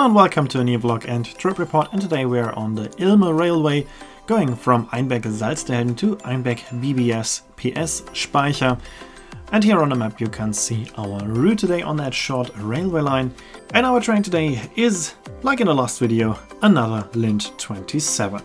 Hello and welcome to a new vlog and trip report, and today we are on the Ilme Railway going from Einbeck-Salzderhelden to Einbeck BBS PS-Speicher. And here on the map you can see our route today on that short railway line. And our train today is, like in the last video, another Lint 27.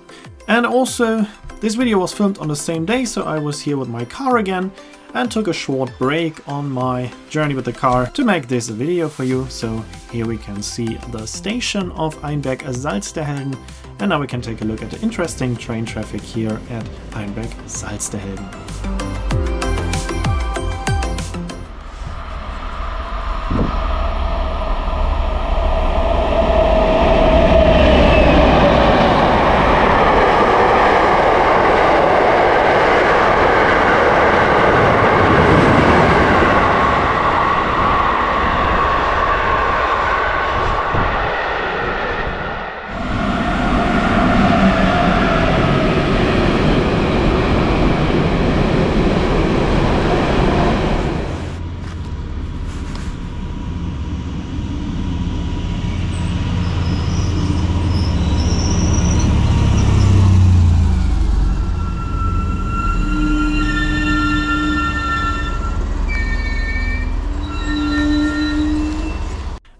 And also this video was filmed on the same day, so I was here with my car again and took a short break on my journey with the car to make this a video for you. So here we can see the station of Einbeck-Salzderhelden, and now we can take a look at the interesting train traffic here at Einbeck-Salzderhelden.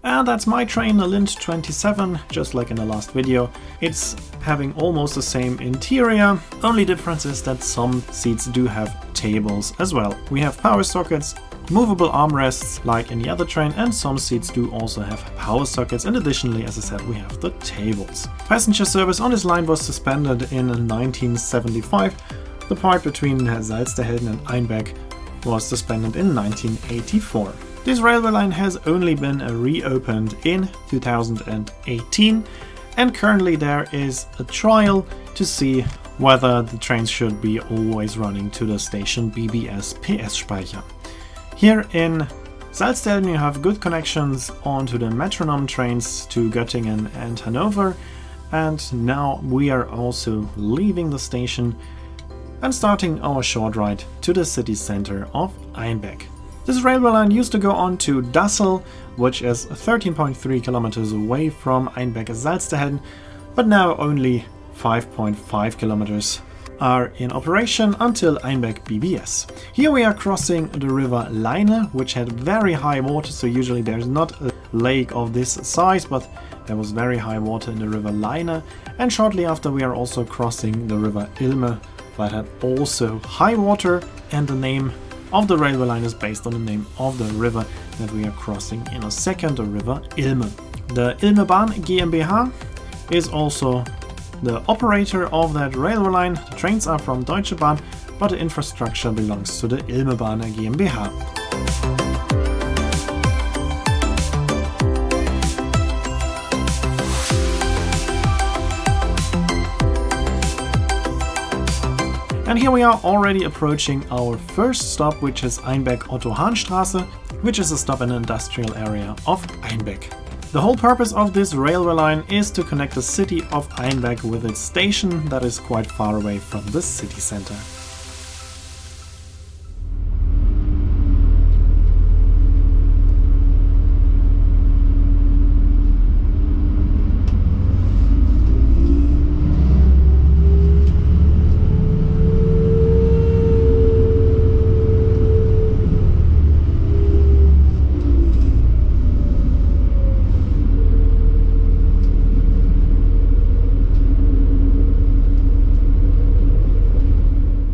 And that's my train, the Lint 27, just like in the last video. It's having almost the same interior, only difference is that some seats do have tables as well. We have power sockets, movable armrests like in the other train, and some seats do also have power sockets, and additionally, as I said, we have the tables. Passenger service on this line was suspended in 1975. The part between Salzderhelden and Einbeck was suspended in 1984. This railway line has only been reopened in 2018, and currently there is a trial to see whether the trains should be always running to the station BBS PS-Speicher. Here in Salzderhelden you have good connections onto the metronome trains to Göttingen and Hanover, and now we are also leaving the station and starting our short ride to the city center of Einbeck. This railway line used to go on to Dassel, which is 13.3 kilometers away from Einbeck-Salzderhelden, but now only 5.5 kilometers are in operation until Einbeck BBS. Here we are crossing the river Leine, which had very high water, so usually there's not a lake of this size, but there was very high water in the river Leine. And shortly after we are also crossing the river Ilme, that had also high water, and the name of the railway line is based on the name of the river that we are crossing in a second, the river Ilme. The Ilme Bahn GmbH is also the operator of that railway line. The trains are from Deutsche Bahn, but the infrastructure belongs to the Ilme Bahn GmbH. And here we are already approaching our first stop, which is Einbeck-Otto-Hahn-Straße, which is a stop in the industrial area of Einbeck. The whole purpose of this railway line is to connect the city of Einbeck with its station that is quite far away from the city center.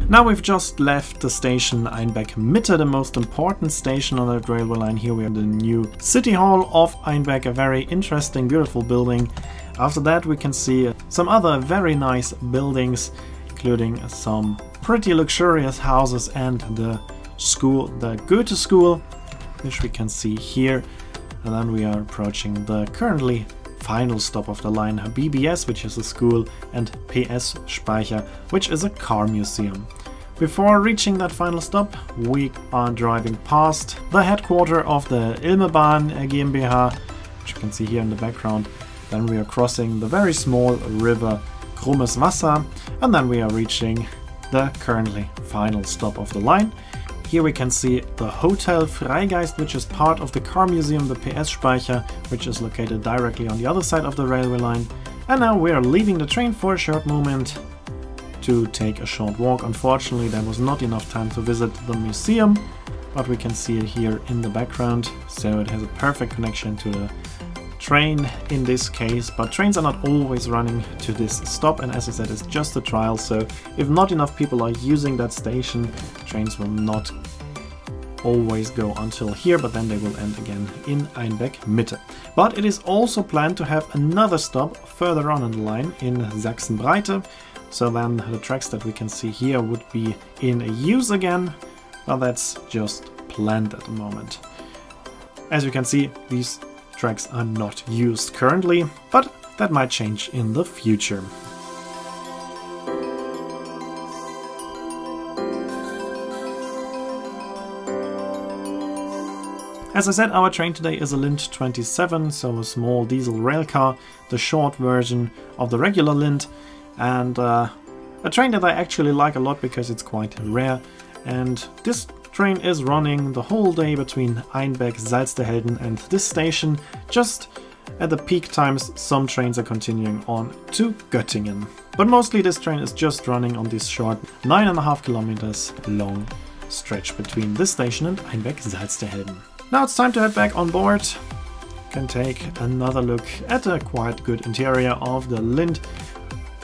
Now we've just left the station Einbeck Mitte, the most important station on that railway line. Here we have the new City Hall of Einbeck, a very interesting, beautiful building. After that we can see some other very nice buildings, including some pretty luxurious houses and the school, the Goethe School, which we can see here. And then we are approaching the currently final stop of the line, BBS, which is a school, and PS-Speicher, which is a car museum. Before reaching that final stop, we are driving past the headquarters of the Ilme Bahn GmbH, which you can see here in the background. Then we are crossing the very small river Krummes Wasser, and then we are reaching the currently final stop of the line. Here we can see the Hotel Freigeist, which is part of the car museum, the PS-Speicher, which is located directly on the other side of the railway line. And now we are leaving the train for a short moment to take a short walk. Unfortunately, there was not enough time to visit the museum, but we can see it here in the background, so it has a perfect connection to the train in this case, but trains are not always running to this stop, and as I said, it's just a trial, so if not enough people are using that station, trains will not always go until here, but then they will end again in Einbeck Mitte. But it is also planned to have another stop further on in the line in Sachsenbreite, so then the tracks that we can see here would be in use again, but that's just planned at the moment. As you can see, these tracks are not used currently, but that might change in the future. As I said, our train today is a Lint 27, so a small diesel railcar, the short version of the regular Lint, and a train that I actually like a lot because it's quite rare, and this train is running the whole day between Einbeck-Salzderhelden and this station. Just at the peak times some trains are continuing on to Göttingen. But mostly this train is just running on this short 9.5 kilometers long stretch between this station and Einbeck-Salzderhelden. Now it's time to head back on board. You can take another look at a quite good interior of the Lint.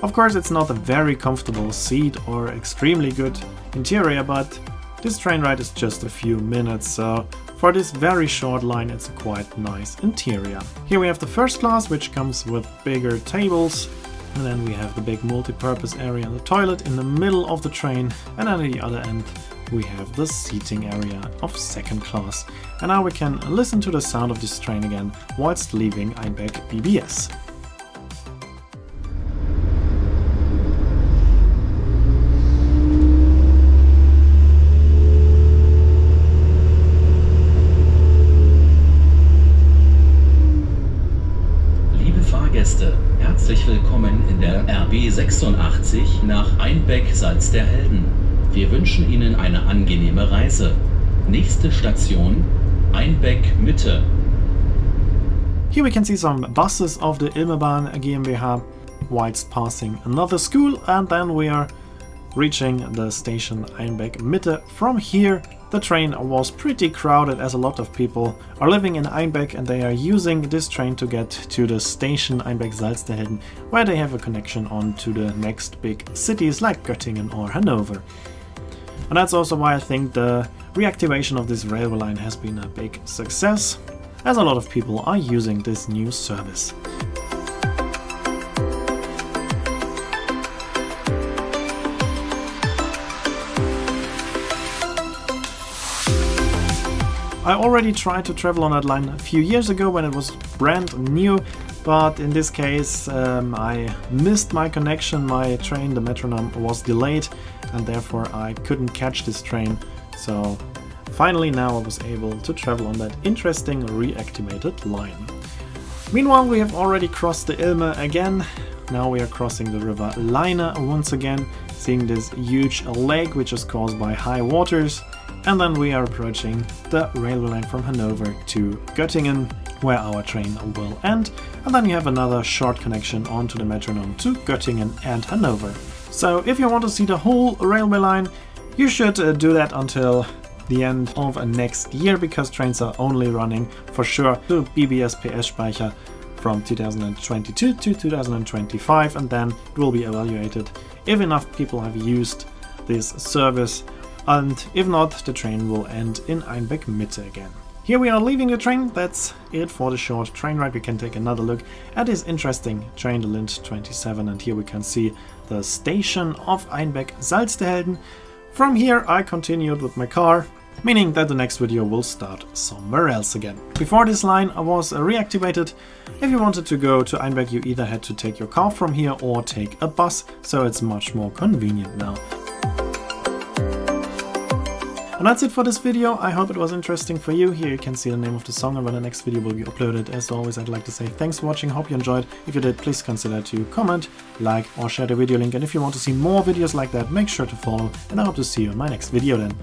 Of course, it's not a very comfortable seat or extremely good interior, but this train ride is just a few minutes, so for this very short line it's a quite nice interior. Here we have the first class, which comes with bigger tables, and then we have the big multi-purpose area and the toilet in the middle of the train, and at the other end we have the seating area of second class. And now we can listen to the sound of this train again whilst leaving Einbeck BBS. Herzlich willkommen in der RB 86 nach Einbeck-Salzderhelden. Wir wünschen Ihnen eine angenehme Reise. Nächste Station, Einbeck Mitte. Here we can see some buses of the Ilme GmbH whilst passing another school, and then we are reaching the station Einbeck Mitte. From here the train was pretty crowded as a lot of people are living in Einbeck and they are using this train to get to the station Einbeck-Salzderhelden, where they have a connection on to the next big cities like Göttingen or Hanover. And that's also why I think the reactivation of this railway line has been a big success, as a lot of people are using this new service. I already tried to travel on that line a few years ago when it was brand new, but in this case I missed my connection, my train, the metronome, was delayed and therefore I couldn't catch this train. So finally now I was able to travel on that interesting reactivated line. Meanwhile, we have already crossed the Ilme again. Now we are crossing the river Leine once again, seeing this huge lake which is caused by high waters. And then we are approaching the railway line from Hanover to Göttingen, where our train will end. And then you have another short connection onto the metronome to Göttingen and Hanover. So if you want to see the whole railway line, you should do that until the end of next year, because trains are only running for sure to BBS PS-Speicher from 2022 to 2025, and then it will be evaluated if enough people have used this service. And if not, the train will end in Einbeck Mitte again. Here we are leaving the train. That's it for the short train ride. We can take another look at this interesting train, the Lint 27, and here we can see the station of Einbeck-Salzderhelden. From here I continued with my car, meaning that the next video will start somewhere else again. Before this line was reactivated, if you wanted to go to Einbeck you either had to take your car from here or take a bus, so it's much more convenient now. And that's it for this video. I hope it was interesting for you. Here you can see the name of the song and when the next video will be uploaded. As always, I'd like to say thanks for watching, hope you enjoyed. If you did, please consider to comment, like or share the video link. And if you want to see more videos like that, make sure to follow, and I hope to see you in my next video then.